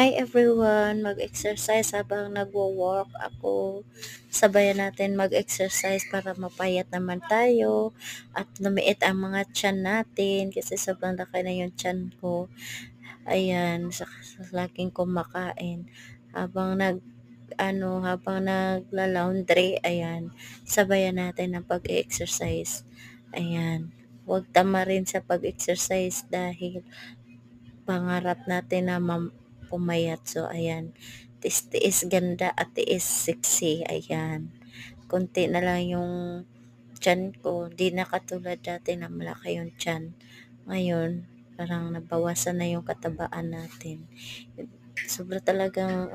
Hi everyone! Mag-exercise habang nagwo-work ako. Sabayan natin mag-exercise para mapayat naman tayo at lumiit ang mga tiyan natin kasi sobrang laki na yung tiyan ko. Ayan, sa laging kumakain. Habang nagla-laundry, ayan, sabayan natin ang pag-exercise. Ayan, huwag tamarin sa pag-exercise dahil pangarap natin na pumayat. So, ayan. Tiis ganda at tiis sexy. Ayan. Kunti na lang yung tiyan ko. Di na katulad dati na malaki yung tiyan. Ngayon, parang nabawasan na yung katabaan natin. Sobra talagang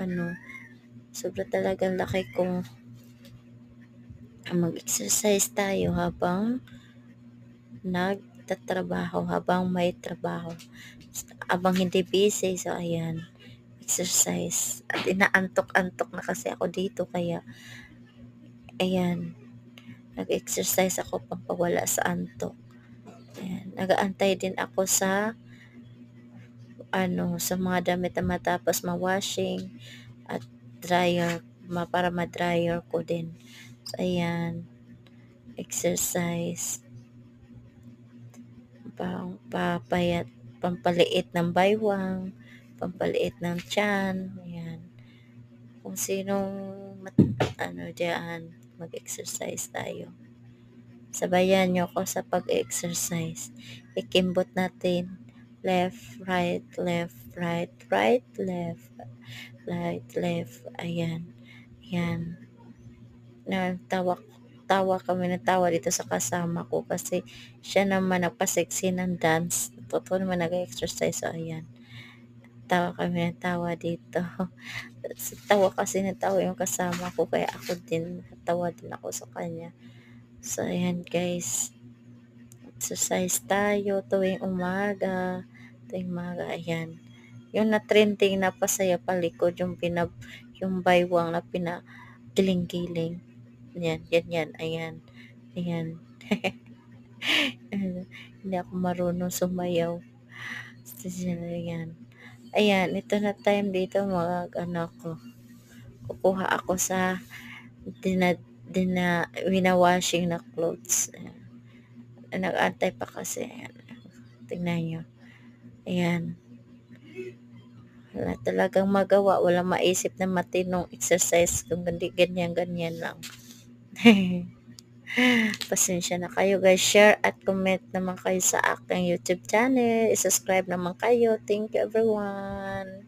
laki kung mag-exercise tayo habang nagtatrabaho, habang may trabaho. Habang hindi busy, so ayan, exercise. At inaantok-antok na kasi ako dito, kaya ayan, nag-exercise ako pampawala sa antok. Ayan, nag-aantay din ako sa sa mga damit na matapos ma-washing at dryer, para ma-dryer ko din. So ayan, exercise, papayat, pampaliit ng baywang, pampaliit ng tiyan. Ayan, kung sinong diyan, mag-exercise tayo. Sabayan nyo ako sa pag-exercise. Ikimbot natin. Left, right, left, right, right, left, right, left. Ayan. Ayan. Tawa kami ng tawa dito sa kasama ko kasi siya naman nagpa-sexy ng dance. Totoo naman nag-exercise. So, ayan. Tawa kami ng tawa dito. Tawa kasi ng tawa yung kasama ko, kaya ako din, tawa din ako sa kanya. So, ayan guys, exercise tayo tuwing umaga, ayan. Yung na-trending na pasaya palikod, yung baywang na pinagiling-giling. Ayan, ganyan, ayan, ayan. Hindi ako marunong sumayaw. Ayan. Ayan, ito na time dito kukuha ako sa winawashing na clothes. Ayan. Nag-antay pa kasi. Ayan. Tingnan nyo. Ayan. Wala talagang magawa. Wala maisip na matinong exercise kung ganyan lang. Pasensya na kayo guys. Share at comment naman kayo sa aking YouTube channel. I-subscribe naman kayo. Thank you everyone.